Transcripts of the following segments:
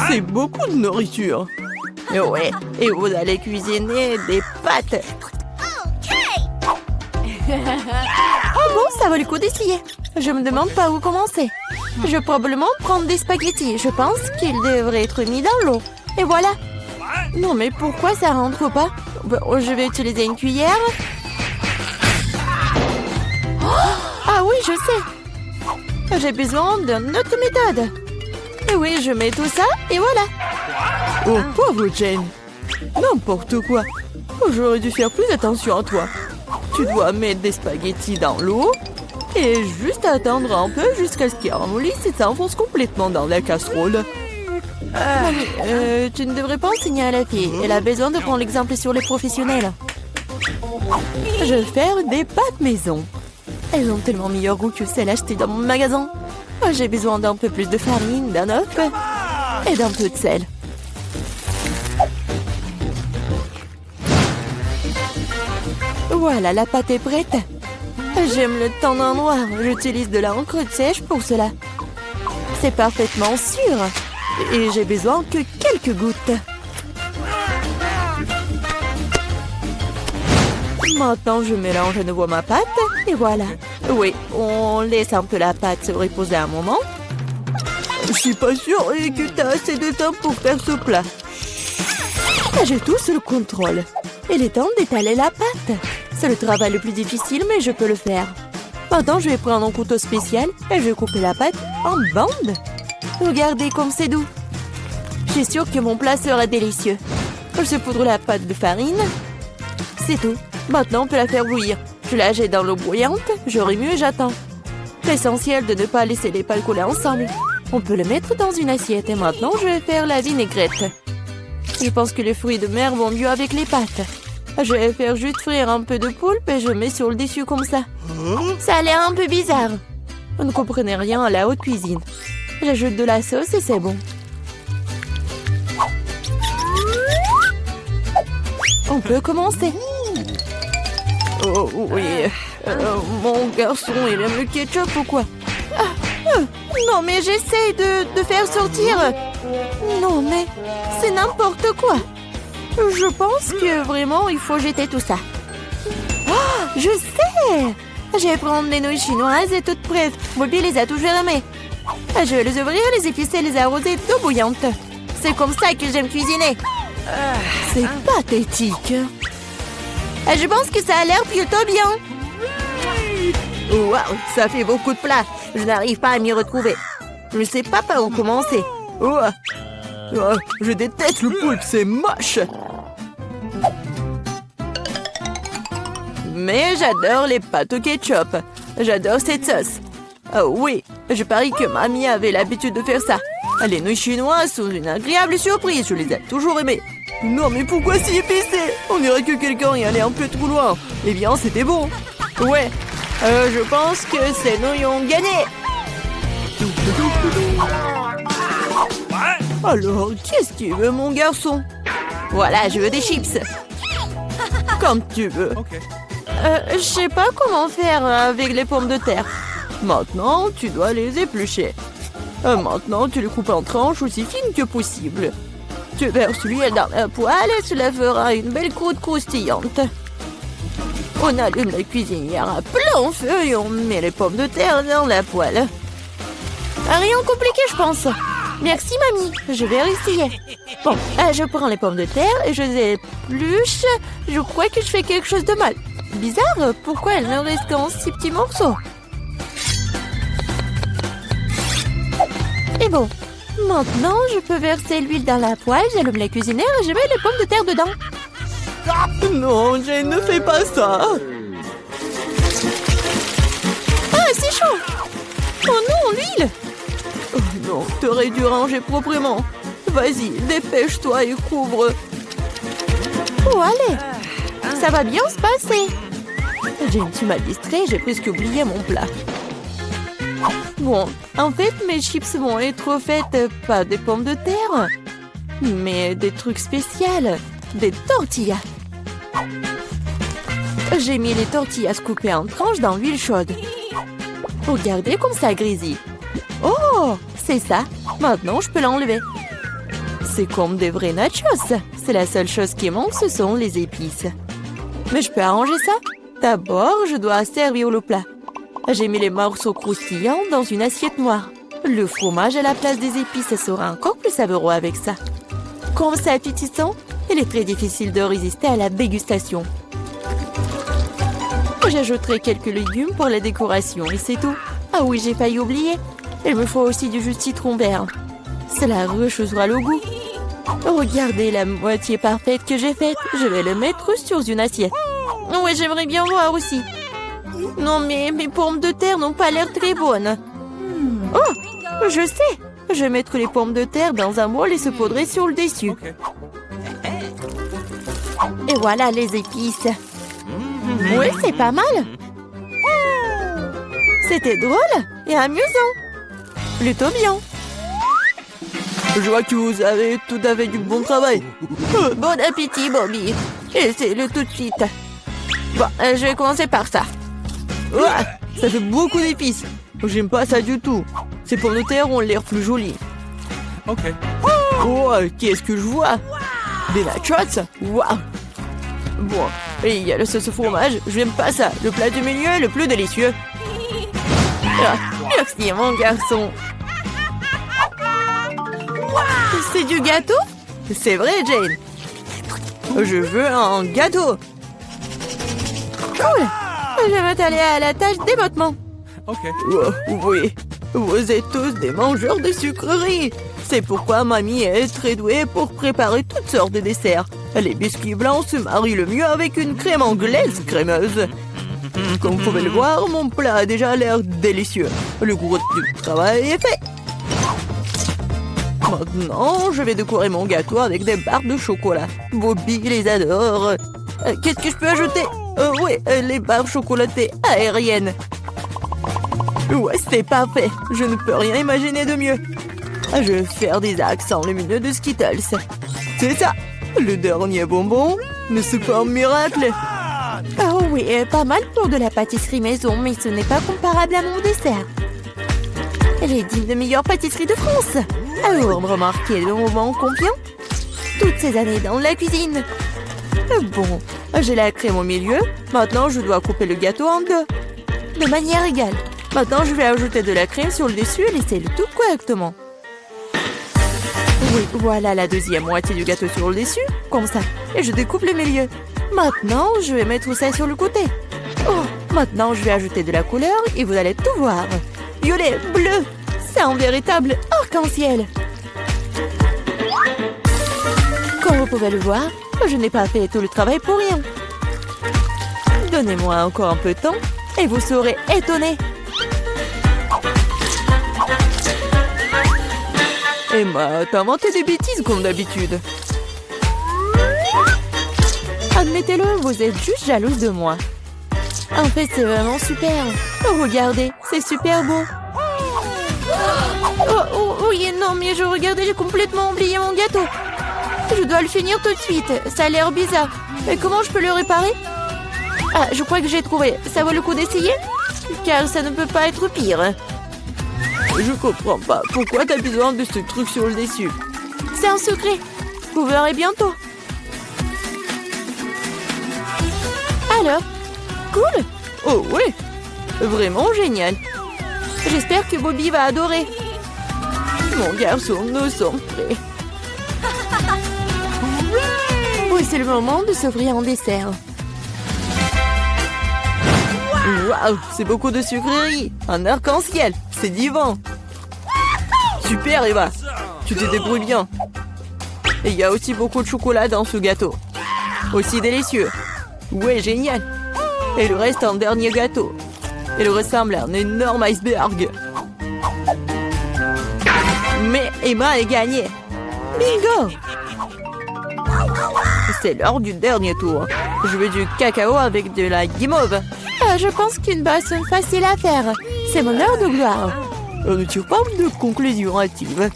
C'est beaucoup de nourriture. Ouais, et vous allez cuisiner des pâtes. Oh bon, ça vaut le coup d'essayer. Je me demande par où commencer. Je vais probablement prendre des spaghettis. Je pense qu'ils devraient être mis dans l'eau. Et voilà. Non, mais pourquoi ça rentre pas? Bon, je vais utiliser une cuillère. Ah oui, je sais. J'ai besoin d'une autre méthode. Et oui, je mets tout ça et voilà. Oh, pauvre Jane. N'importe quoi. J'aurais dû faire plus attention à toi. Tu dois mettre des spaghettis dans l'eau et juste attendre un peu jusqu'à ce qu'ils ramollissent et s'enfoncent complètement dans la casserole. Mamie, tu ne devrais pas enseigner à la fille. Elle a besoin de prendre l'exemple sur les professionnels. Je vais faire des pâtes maison. Elles ont tellement meilleur goût que celles achetées dans mon magasin. J'ai besoin d'un peu plus de farine, d'un œuf et d'un peu de sel. Voilà, la pâte est prête. J'aime le teint d'un noir. J'utilise de l'encre sèche pour cela. C'est parfaitement sûr. Et j'ai besoin que quelques gouttes. Maintenant, je mélange à nouveau ma pâte. Et voilà. Oui, on laisse un peu la pâte se reposer un moment. Je suis pas sûre que tu as assez de temps pour faire ce plat. J'ai tout sous le contrôle. Il est temps d'étaler la pâte. C'est le travail le plus difficile, mais je peux le faire. Maintenant, je vais prendre un couteau spécial et je vais couper la pâte en bandes. Regardez comme c'est doux. Je suis sûre que mon plat sera délicieux. Je poudre la pâte de farine. C'est tout. Maintenant, on peut la faire bouillir. Je la jette dans l'eau bouillante. Je remue et j'attends. C'est essentiel de ne pas laisser les pâtes couler ensemble. On peut le mettre dans une assiette. Et maintenant, je vais faire la vinaigrette. Je pense que les fruits de mer vont mieux avec les pâtes. Je vais faire juste frire un peu de poulpe et je mets sur le dessus comme ça. Ça a l'air un peu bizarre. Vous ne comprenez rien à la haute cuisine. J'ajoute de la sauce et c'est bon. On peut commencer. Oh oui. Mon garçon, il aime le ketchup ou quoi? Non, mais j'essaye de faire sortir. Non, mais c'est n'importe quoi. Je pense que vraiment, il faut jeter tout ça. Oh, je sais! Je vais prendre les nouilles chinoises et toutes prêtes. Bobby les a toujours aimées. Je vais les ouvrir, les épicer, les arroser d'eau bouillante. C'est comme ça que j'aime cuisiner. C'est pathétique. Je pense que ça a l'air plutôt bien. Waouh, ça fait beaucoup de plats. Je n'arrive pas à m'y retrouver. Je ne sais pas par où commencer. Je déteste le poulpe, c'est moche. Mais j'adore les pâtes au ketchup. J'adore cette sauce. Oh oui, je parie que mamie avait l'habitude de faire ça. Les nouilles chinoises sont une agréable surprise. Je les ai toujours aimées. Non, mais pourquoi si épicé? On dirait que quelqu'un y allait un peu trop loin. Eh bien, c'était bon. Ouais, je pense que ces nouilles ont gagné. Alors, qu'est-ce que tu veux, mon garçon? Voilà, je veux des chips. Comme tu veux. Je sais pas comment faire avec les pommes de terre. Maintenant, tu dois les éplucher. Maintenant, tu les coupes en tranches aussi fines que possible. Tu verses l'huile dans la poêle et cela fera une belle croûte croustillante. On allume la cuisinière à plein feu et on met les pommes de terre dans la poêle. Rien de compliqué, je pense. Merci, mamie. Je vais essayer. Bon, je prends les pommes de terre et je les épluche. Je crois que je fais quelque chose de mal. Bizarre, pourquoi elles ne restent qu'en si petits morceaux? Et bon, maintenant, je peux verser l'huile dans la poêle, j'allume la cuisinière et je mets les pommes de terre dedans. Non, Jane, ne fais pas ça. Ah, c'est chaud. Oh non, l'huile. Oh non, t'aurais dû ranger proprement. Vas-y, dépêche-toi et couvre. Oh, allez. Ça va bien se passer. Jane, tu m'as distrait, j'ai presque oublié mon plat. Bon, en fait, mes chips vont être faites pas des pommes de terre, mais des trucs spéciaux, des tortillas. J'ai mis les tortillas coupées en tranches dans l'huile chaude. Regardez comme ça grésille. Oh, c'est ça. Maintenant, je peux l'enlever. C'est comme des vrais nachos. C'est la seule chose qui manque, ce sont les épices. Mais je peux arranger ça. D'abord, je dois servir le plat. J'ai mis les morceaux croustillants dans une assiette noire. Le fromage à la place des épices sera encore plus savoureux avec ça. Comme c'est appétissant, il est très difficile de résister à la dégustation. J'ajouterai quelques légumes pour la décoration et c'est tout. Ah oui, j'ai failli oublier. Il me faut aussi du jus de citron vert. Cela rechauffera le goût. Regardez la moitié parfaite que j'ai faite. Je vais le mettre sur une assiette. Oui, j'aimerais bien voir aussi. Non, mais mes pommes de terre n'ont pas l'air très bonnes. Oh, je sais. Je vais mettre les pommes de terre dans un bol et saupoudrer sur le dessus. Et voilà les épices. Oui, c'est pas mal. C'était drôle et amusant. Plutôt bien. Je vois que vous avez tout à fait du bon travail. Bon appétit, Bobby. Essayez-le tout de suite. Bon, je vais commencer par ça. Ouah, ça fait beaucoup d'épices. J'aime pas ça du tout. Ces pommes de terre ont l'air plus jolies. Ok. Oh, qu'est-ce que je vois? Des nachos? Waouh. Bon, et il y a le sauce au fromage. Je n'aime pas ça. Le plat du milieu est le plus délicieux. Ah, merci, mon garçon. C'est du gâteau? C'est vrai, Jane. Je veux un gâteau. Cool. Je vais t'aller à la tâche d'éboîtement. Ok. Oh, oui, vous êtes tous des mangeurs de sucreries. C'est pourquoi mamie est très douée pour préparer toutes sortes de desserts. Les biscuits blancs se marient le mieux avec une crème anglaise crémeuse. Comme vous pouvez le voir, mon plat a déjà l'air délicieux. Le gros du travail est fait. Maintenant, je vais décorer mon gâteau avec des barres de chocolat. Bobby les adore. Qu'est-ce que je peux ajouter? Oui, les barres chocolatées aériennes. Ouais, c'est parfait. Je ne peux rien imaginer de mieux. Je vais faire des accents lumineux de Skittles. C'est ça. Le dernier bonbon, mais c'est pas un miracle. Oh oui, pas mal pour de la pâtisserie maison, mais ce n'est pas comparable à mon dessert. Elle est digne de meilleure pâtisserie de France. Alors, remarquez le moment confiant. Toutes ces années dans la cuisine. Bon, j'ai la crème au milieu. Maintenant, je dois couper le gâteau en deux. De manière égale. Maintenant, je vais ajouter de la crème sur le dessus et laisser le tout correctement. Oui, voilà la deuxième moitié du gâteau sur le dessus, comme ça. Et je découpe le milieu. Maintenant, je vais mettre ça sur le côté. Oh, maintenant, je vais ajouter de la couleur et vous allez tout voir. Violet, bleu, c'est un véritable arc-en-ciel. Comme vous pouvez le voir, je n'ai pas fait tout le travail pour rien. Donnez-moi encore un peu de temps et vous serez étonnés. Emma, t'as inventé des bêtises comme d'habitude. Admettez-le, vous êtes juste jalouse de moi. En fait, c'est vraiment super. Oh, regardez, c'est super beau. Oh, oui, non, mais regardez, j'ai complètement oublié mon gâteau. Je dois le finir tout de suite. Ça a l'air bizarre. Mais comment je peux le réparer? Ah, je crois que j'ai trouvé. Ça vaut le coup d'essayer? Car ça ne peut pas être pire. Je comprends pas. Pourquoi t'as besoin de ce truc sur le dessus? C'est un secret. Vous verrez bientôt. Alors, cool. Oh oui, vraiment génial. J'espère que Bobby va adorer. Mon garçon, nous sommes prêts. Oui, c'est le moment de s'offrir un dessert. Waouh, c'est beaucoup de sucreries. Un arc-en-ciel, c'est divin. Super, Eva. Tu te débrouilles bien. Et il y a aussi beaucoup de chocolat dans ce gâteau. Aussi délicieux. Ouais, génial. Et le reste, un dernier gâteau. Il ressemble à un énorme iceberg. Mais Emma a gagné. Bingo! C'est l'heure du dernier tour. Je veux du cacao avec de la guimauve. Je pense qu'une boisson facile à faire. C'est mon heure de gloire. On ne tire pas de conclusion hâtive.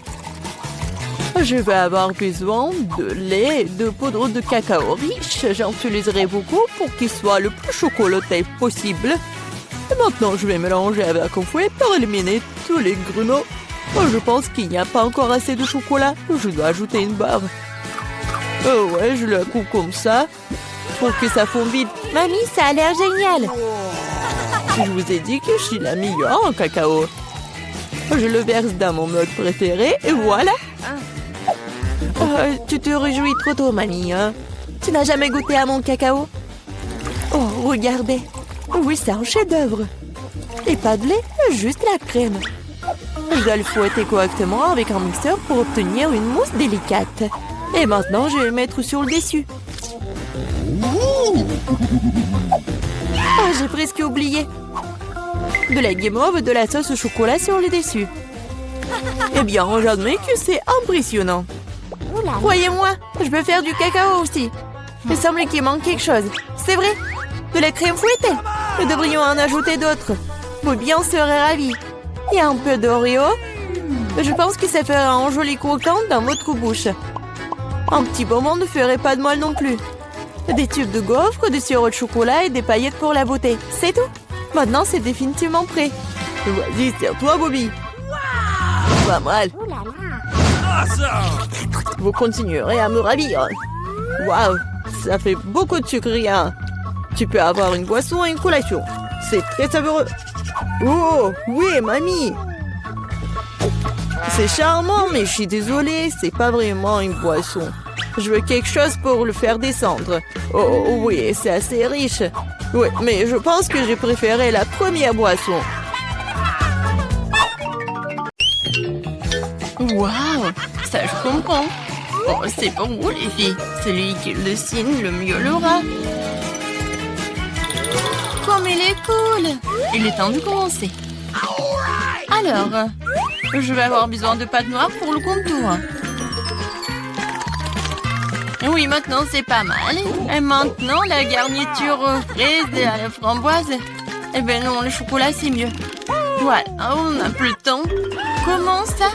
Je vais avoir besoin de lait et de poudre de cacao riche. J'en utiliserai beaucoup pour qu'il soit le plus chocolaté possible. Et maintenant, je vais mélanger avec un fouet pour éliminer tous les grumeaux Oh, je pense qu'il n'y a pas encore assez de chocolat. Je dois ajouter une barre. Oh ouais, je la coupe comme ça pour que ça fonde vite. Mamie, ça a l'air génial. Je vous ai dit que je suis la meilleure en cacao. Je le verse dans mon mug préféré et voilà. Tu te réjouis trop tôt, mamie. Hein? Tu n'as jamais goûté à mon cacao? Oh, regardez. Oui, c'est un chef-d'œuvre. Et pas de lait, juste la crème. Je dois le fouetter correctement avec un mixeur pour obtenir une mousse délicate. Et maintenant, je vais le mettre sur le dessus. Ah, j'ai presque oublié. De la guimauve, de la sauce au chocolat sur le dessus. Eh bien, j'admets que c'est impressionnant. Croyez-moi, je peux faire du cacao aussi. Il semble qu'il manque quelque chose. C'est vrai? De la crème fouettée. Nous devrions en ajouter d'autres. Bobby en serait ravi. Il y a un peu d'Oreo. Je pense que ça fera un joli croquant dans votre bouche. Un petit bonbon ne ferait pas de mal non plus. Des tubes de gaufres, du sirop de chocolat et des paillettes pour la beauté. C'est tout. Maintenant, c'est définitivement prêt. Vas-y, c'est à toi, Bobby. Pas mal. Vous continuerez à me ravir. Waouh, ça fait beaucoup de sucre rien. Tu peux avoir une boisson et une collation. C'est très savoureux. Oh, oui, mamie. C'est charmant, mais je suis désolée, c'est pas vraiment une boisson. Je veux quelque chose pour le faire descendre. Oh, oui, c'est assez riche. Oui, mais je pense que j'ai préféré la première boisson. Waouh, ça je comprends. Oh, c'est pour vous les filles. Celui qui le signe le mieux l'aura. Comme il est cool. Il est temps de commencer. Alors, je vais avoir besoin de pâte noire pour le contour. Oui, maintenant c'est pas mal. Et maintenant, la garniture aux fraises et à la framboise. Eh ben non, le chocolat c'est mieux. Voilà, on n'a plus le temps. Comment ça?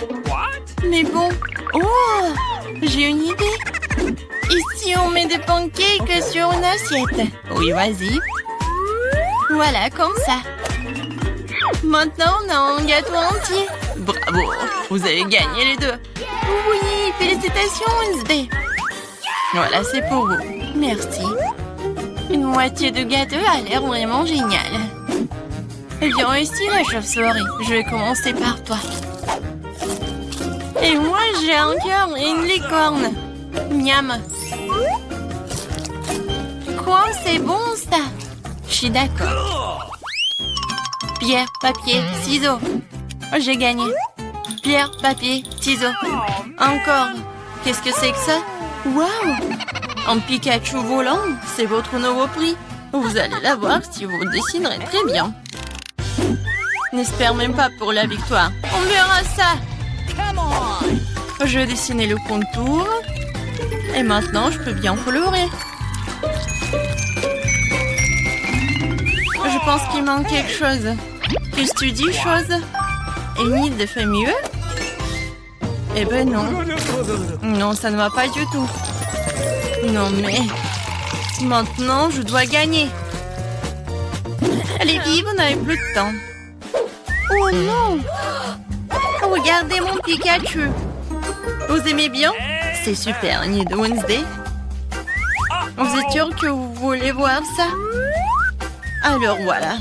Mais bon. Oh, j'ai une idée. Ici, on met des pancakes sur une assiette. Oui, vas-y. Voilà, comme ça. Maintenant, on a un gâteau entier. Bravo, vous avez gagné les deux. Oui, félicitations, Wednesday. Voilà, c'est pour vous. Merci. Une moitié de gâteau a l'air vraiment génial. Viens ici, la chauve-souris. Je vais commencer par toi. Et moi, j'ai un cœur et une licorne. Miam. Quoi, c'est bon, ça? Je suis d'accord. Pierre, papier, ciseaux. J'ai gagné. Pierre, papier, ciseaux. Encore. Qu'est-ce que c'est que ça? Waouh! Un Pikachu volant, c'est votre nouveau prix. Vous allez l'avoir si vous dessinerez très bien. N'espère même pas pour la victoire. On verra ça. Je vais dessiner le contour. Et maintenant, je peux bien colorer. Je pense qu'il manque quelque chose. Qu'est-ce que tu dis, chose? Enid fait mieux? Eh ben non. Non, ça ne va pas du tout. Non, mais... Maintenant, je dois gagner. Allez, vive, on n'avait plus de temps. Oh non! Regardez mon Pikachu. Vous aimez bien? C'est super, Enid de Wednesday. Vous êtes sûr que vous voulez voir ça? Alors voilà.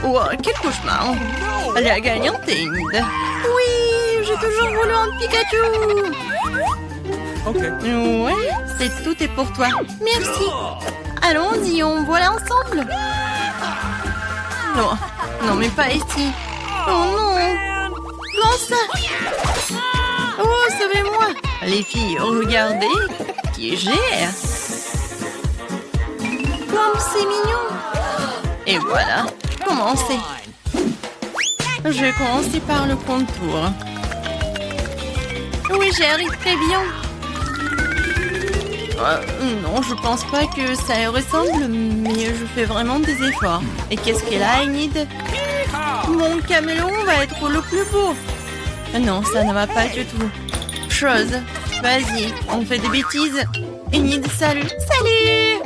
Oh, quel cauchemar. La gagnante est Enid. Oui, j'ai toujours voulu un Pikachu. Ok. Ouais, tout est pour toi. Merci. Allons-y, on voit ensemble. Non, non, mais pas ici. Oh non. Comment ça? Oh, sauvez-moi. Les filles, regardez qui j'ai. Comme c'est mignon. Et voilà, commencez. Je vais commencer par le contour. Oui, j'y arrive très bien. Non, je pense pas que ça ressemble, mais je fais vraiment des efforts. Et qu'est-ce qu'elle a, Enid? Mon caméléon va être le plus beau. Non, ça ne va pas du tout. Chose, vas-y, on fait des bêtises. Enid, salut. Salut!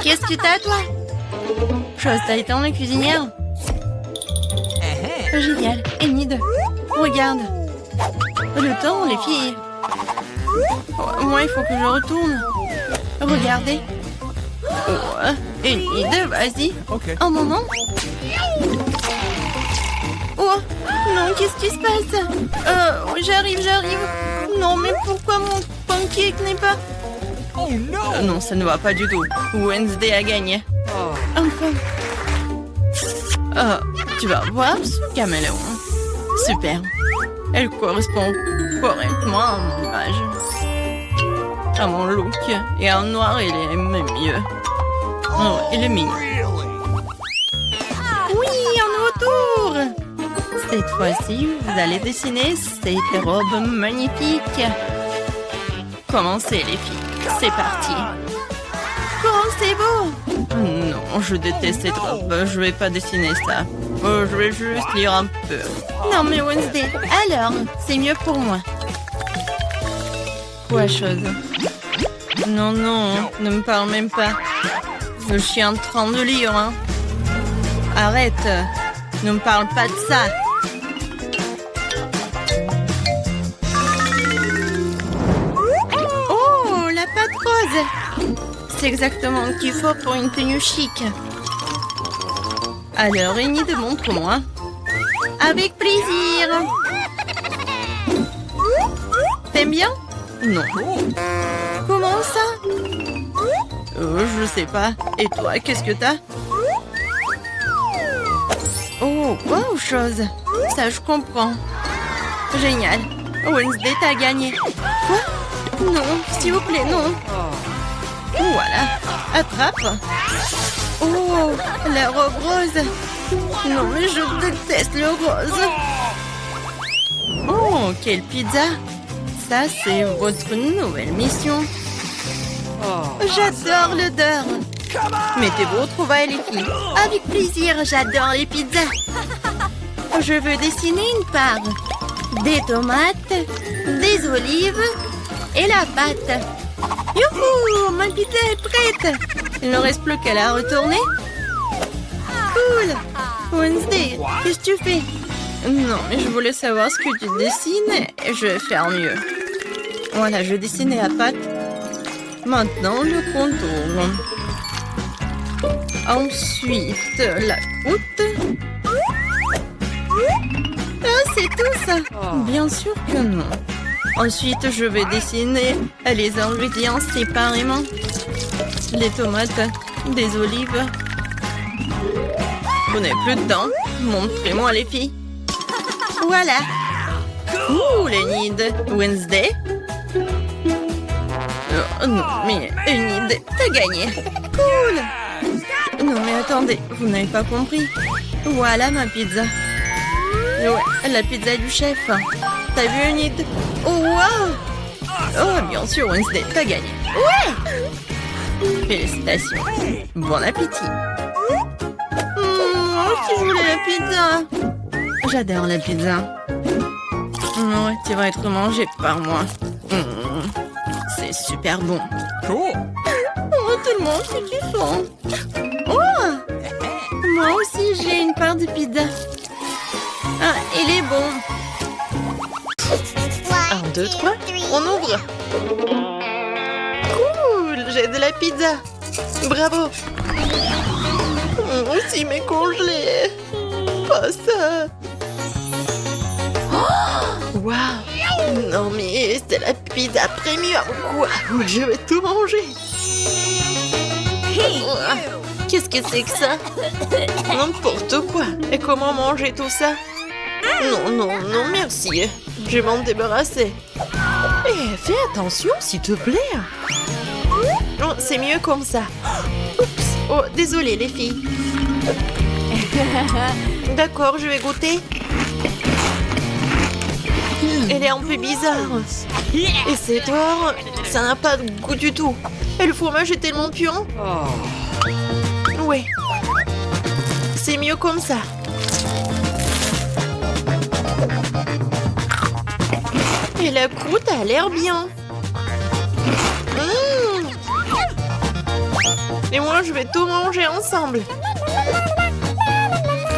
Qu'est-ce que t'as, toi? Chose, t'as été en la cuisinière? Génial. Enid, regarde. Le temps, les filles. Oh, moi, il faut que je retourne. Regardez. Oh, Enid, vas-y. Okay. Un moment. Oh, non, qu'est-ce qui se passe? J'arrive. Non, mais pourquoi mon pancake n'est pas... Oh no! Non, ça ne va pas du tout. Wednesday a gagné. Enfin. Tu vas voir ce caméléon. Super. Elle correspond correctement à mon âge. À mon look. Et en noir, il est même mieux. Oh, il est mignon. Oui, un nouveau tour. Cette fois-ci, vous allez dessiner cette robe magnifique. Commencez, les filles. C'est parti. Oh, c'est beau. Non, je déteste cette robe. Je vais pas dessiner ça. Je vais juste lire un peu. Non, mais Wednesday, alors, c'est mieux pour moi. Quoi, chose? Non, ne me parle même pas. Je suis en train de lire, hein. Arrête. Ne me parle pas de ça. Oh, la pâte rose. C'est exactement ce qu'il faut pour une tenue chic. Alors, Enid, montre-moi. Avec plaisir. T'aimes bien? Non. Comment ça? Je sais pas. Et toi, qu'est-ce que t'as? Oh, wow, chose. Ça, je comprends. Génial. Wednesday, t'as gagné. Quoi? Non, s'il vous plaît, non. Voilà. Attrape. Oh, la robe rose. Non, mais je déteste le rose. Oh, quelle pizza. Ça, c'est votre nouvelle mission. J'adore l'odeur. Mettez vos trouvailles, les filles. Avec plaisir, j'adore les pizzas. Je veux dessiner une part. Des tomates, des olives et la pâte. Youhou, ma pizza est prête. Il ne reste plus qu'à la retourner. Cool. Wednesday, qu'est-ce que tu fais? Non, mais je voulais savoir ce que tu dessines et je vais faire mieux. Voilà, je dessinais la pâte. Maintenant, le contour. Ensuite, la croûte. Ah, c'est tout ça? Bien sûr que non. Ensuite, je vais dessiner les ingrédients séparément. Les tomates, des olives. Vous n'avez plus de temps. Montrez-moi les filles. Voilà. Ouh, Enid. Wednesday. Oh, non, mais Enid, t'as gagné. Cool. Non, mais attendez, vous n'avez pas compris. Voilà ma pizza. Ouais, la pizza du chef. T'as vu, Enid? Oh, wow. Oh, bien sûr, Wednesday, t'as gagné. Ouais. Félicitations. Bon appétit. Moi aussi, je voulais la pizza. J'adore la pizza. Ouais, tu vas être mangé par moi. C'est super bon. Cool. Oh, tellement satisfaisant. Oh, moi aussi, j'ai une part de pizza. Ah, il est bon. 1, 2, 3, on ouvre. Cool, j'ai de la pizza. Bravo. Aussi, mais congelé. Pas ça. Oh, waouh. Non, mais c'est la pizza premium, quoi. Je vais tout manger. Oh, qu'est-ce que c'est que ça? N'importe quoi. Et comment manger tout ça? Non, merci. Je vais m'en débarrasser. Eh, fais attention, s'il te plaît. Oh, c'est mieux comme ça. Oups. Oh, désolée, les filles. D'accord, je vais goûter. Elle est un peu bizarre. Et c'est tort, ça n'a pas de goût du tout. Et le fromage est tellement puant. Ouais. C'est mieux comme ça. Et la croûte a l'air bien. Et moi, je vais tout manger ensemble.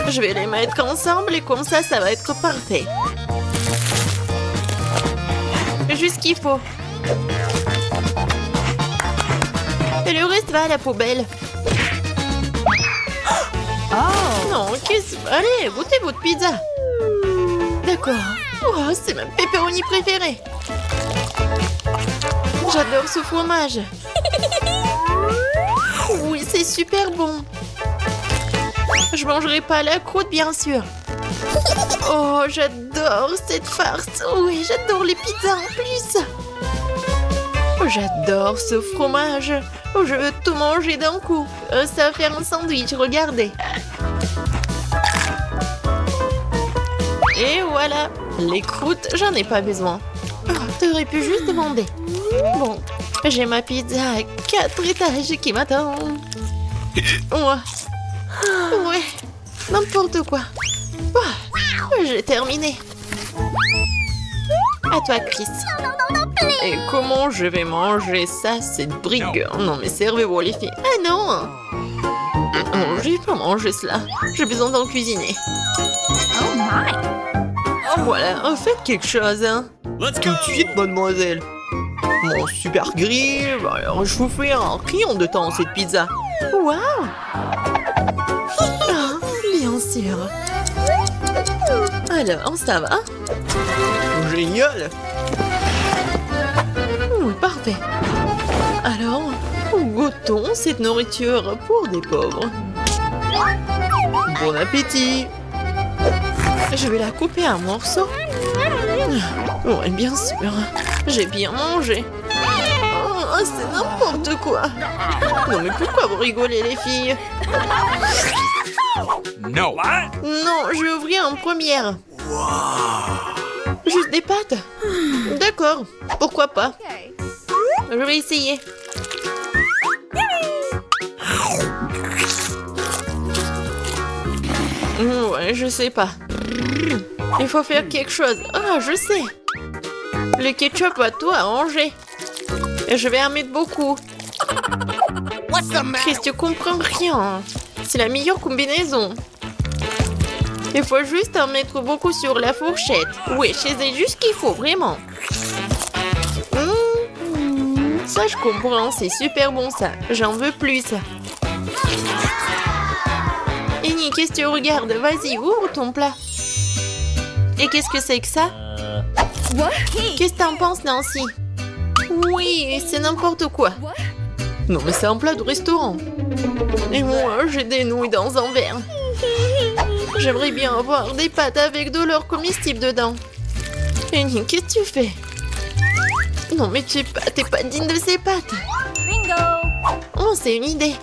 Je vais les mettre ensemble et comme ça va être parfait. Juste ce qu'il faut. Et le reste va à la poubelle. Oh non, qu'est-ce... Allez, goûtez votre pizza. D'accord. Oh, c'est ma pepperoni préférée. J'adore ce fromage. Oui, c'est super bon. Je mangerai pas la croûte, bien sûr. Oh, j'adore cette farce. Oui, j'adore les pizzas en plus. Oh, j'adore ce fromage. Oh, je veux tout manger d'un coup. Ça va faire un sandwich, regardez. Et voilà. Les croûtes, j'en ai pas besoin. Oh, t'aurais pu juste demander. Bon, j'ai ma pizza à 4 étages qui m'attend. Ouais, n'importe quoi. Oh, j'ai terminé. À toi, Chris. Et comment je vais manger ça, cette brigue? Non, mais servez-vous, les filles. Ah non! Non, je vais pas manger cela. J'ai besoin d'en cuisiner. Oh my! Oh, voilà, faites quelque chose, hein. Tout de suite, mademoiselle. Mon super grill, alors je vous fais un rayon de temps cette pizza. Waouh! Ah, bien sûr. Alors, ça va? Génial. Oui, parfait. Alors, goûtons cette nourriture pour des pauvres. Bon appétit. Je vais la couper en morceaux. Oui, bien sûr. J'ai bien mangé. Oh, c'est n'importe quoi. Non, mais pourquoi vous rigolez, les filles? No. Non, je vais ouvrir en première. Juste des pâtes? D'accord, pourquoi pas. Je vais essayer. Ouais, je sais pas. Il faut faire quelque chose. Ah, je sais. Le ketchup va tout arranger. Et je vais en mettre beaucoup. Chris, tu comprends rien. C'est la meilleure combinaison. Il faut juste en mettre beaucoup sur la fourchette. Oui, c'est juste ce qu'il faut, vraiment. Ça, je comprends. C'est super bon, ça. J'en veux plus. Annie, qu'est-ce que tu regardes? Vas-y, ouvre ton plat. Et qu'est-ce que c'est que ça? Qu'est-ce que t'en penses, Nancy? Oui, c'est n'importe quoi. Non, mais c'est un plat de restaurant. Et moi, j'ai des nouilles dans un verre. J'aimerais bien avoir des pâtes avec de l'or comestible dedans. Annie, qu'est-ce que tu fais? Non, mais t'es pas digne de ces pâtes. Bingo! Oh, c'est une idée.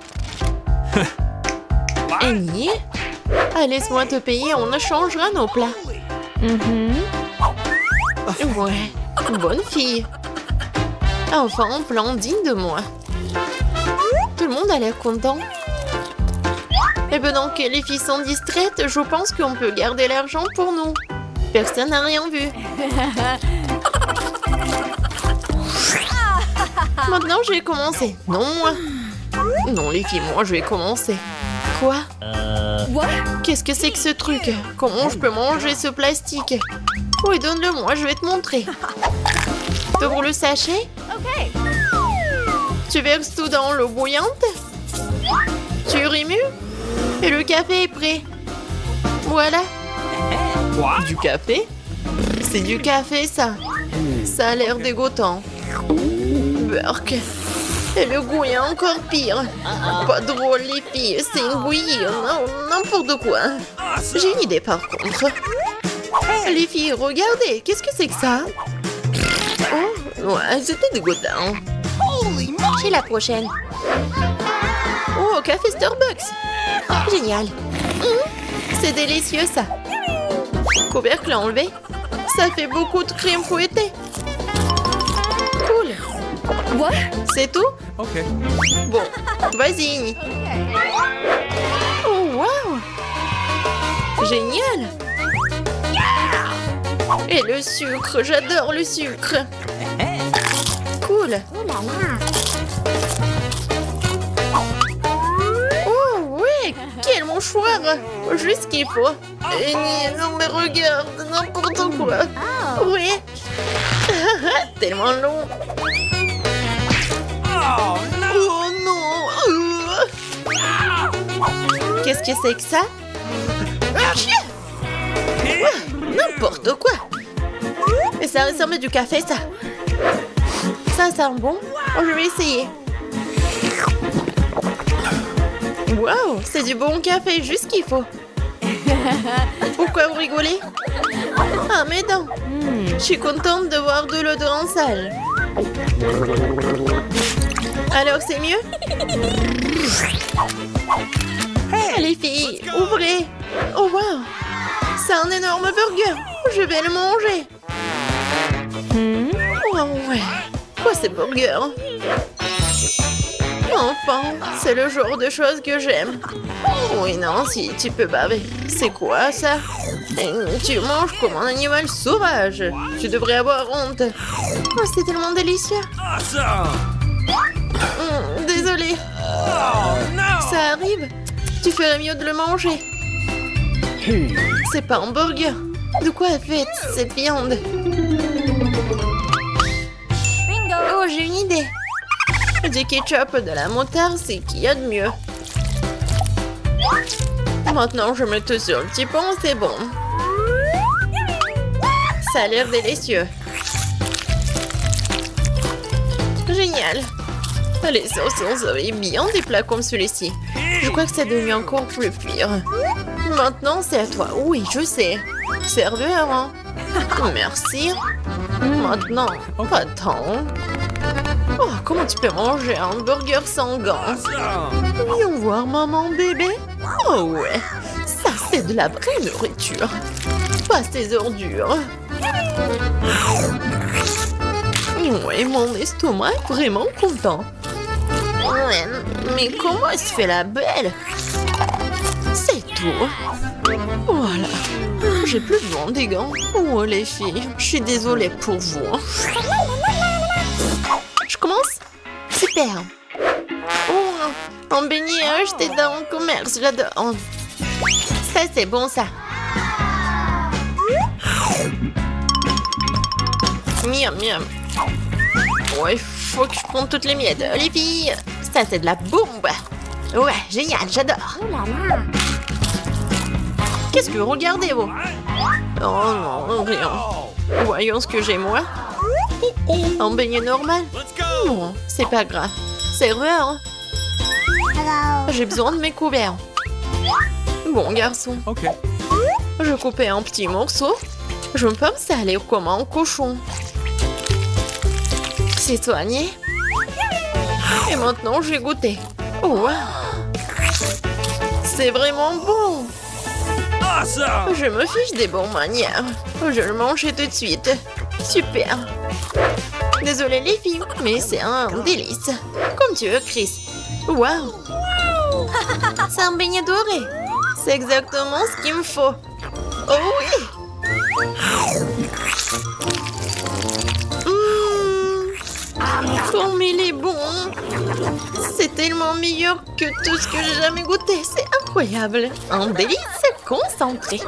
Annie? Ah, laisse-moi te payer, on changera nos plats. Ouais, bonne fille. Enfin, un plan digne de moi. Tout le monde a l'air content. Et pendant que les filles sont distraites, je pense qu'on peut garder l'argent pour nous. Personne n'a rien vu. Maintenant, je vais commencer. Non, moi. Non, les filles, moi, je vais commencer. Quoi? Qu'est-ce que c'est que ce truc? Comment je peux manger ce plastique? Oui, donne-le-moi, je vais te montrer. T'ouvres le sachet? Tu verses tout dans l'eau bouillante? Tu remues? Et le café est prêt. Voilà. Du café? C'est du café, ça. Ça a l'air dégoûtant. Burk. Et le goût est encore pire. Pas drôle, les filles. C'est une bouillie. Non, n'importe quoi. J'ai une idée, par contre. Les filles, regardez. Qu'est-ce que c'est que ça? Oh, ouais, c'était dégoûtant. J'ai la prochaine. Oh, café Starbucks. Génial. C'est délicieux, ça. Couvercle enlevé. Ça fait beaucoup de crème fouettée. Cool. C'est tout? Ok. Bon, vas-y, Annie. Oh, waouh! Génial! Et le sucre, j'adore le sucre. Cool. Oh, ouais, quel mon mouchoir. Juste ce qu'il faut. Et non, mais regarde, n'importe quoi. Oui. Tellement long. Oh non. Qu'est-ce que c'est que ça? N'importe quoi. Mais ça ressemble à du café, ça. Ça sent bon. Oh, je vais essayer. Wow, c'est du bon café, juste ce qu'il faut. Pourquoi vous rigolez? Ah, mes dents. Je suis contente de voir de l'eau dans la salle. Alors, c'est mieux? Les filles, ouvrez. Oh, wow. C'est un énorme burger. Je vais le manger. Oh, ouais. Quoi, ces burgers? Enfin, c'est le genre de choses que j'aime. Oui, non, si tu peux baver. C'est quoi, ça? Tu manges comme un animal sauvage. Tu devrais avoir honte. Oh, c'est tellement délicieux. Désolée. Ça arrive. Tu ferais mieux de le manger. C'est pas un burger. De quoi est faite cette viande? Oh, j'ai une idée. Du ketchup, de la moutarde, c'est qu'il y a de mieux. Maintenant, je mets tout sur le petit pont, c'est bon. Ça a l'air délicieux. Génial. Les sauces sont bien des plats comme celui-ci. Je crois que ça devient encore plus pire. Maintenant, c'est à toi. Oui, je sais. Serveur, hein? Merci. Maintenant, attends. Oh, comment tu peux manger un burger sans gants? Viens voir maman bébé. Oh ouais, ça c'est de la vraie nourriture. Pas ces ordures. Ouais, mon estomac est vraiment content. Ouais, mais comment elle se fait la belle? C'est tout. Voilà. J'ai plus besoin des gants. Oh les filles, je suis désolée pour vous. Je commence? Super. Oh, un beignet acheté dans le commerce, j'adore. Ça, c'est bon, ça. Miam, miam. Ouais, faut que je prenne toutes les miettes. Les filles, ça, c'est de la bombe. Ouais, génial, j'adore. Qu'est-ce que vous regardez, vous? Oh non, rien. Voyons ce que j'ai, moi. Un beignet normal? Non, c'est pas grave. Serveur? J'ai besoin de mes couverts. Bon, garçon. Je coupais un petit morceau. Je peux me saler comme un cochon. C'est soigné. Et maintenant, je vais goûter. Oh, wow. C'est vraiment bon. Je me fiche des bonnes manières. Je le mange tout de suite. Super. Désolée les filles, mais c'est un délice. Comme tu veux, Chris. Waouh. C'est un beignet doré. C'est exactement ce qu'il me faut. Oh oui. Comme il est bon. C'est tellement meilleur que tout ce que j'ai jamais goûté. C'est incroyable. Un délice concentré.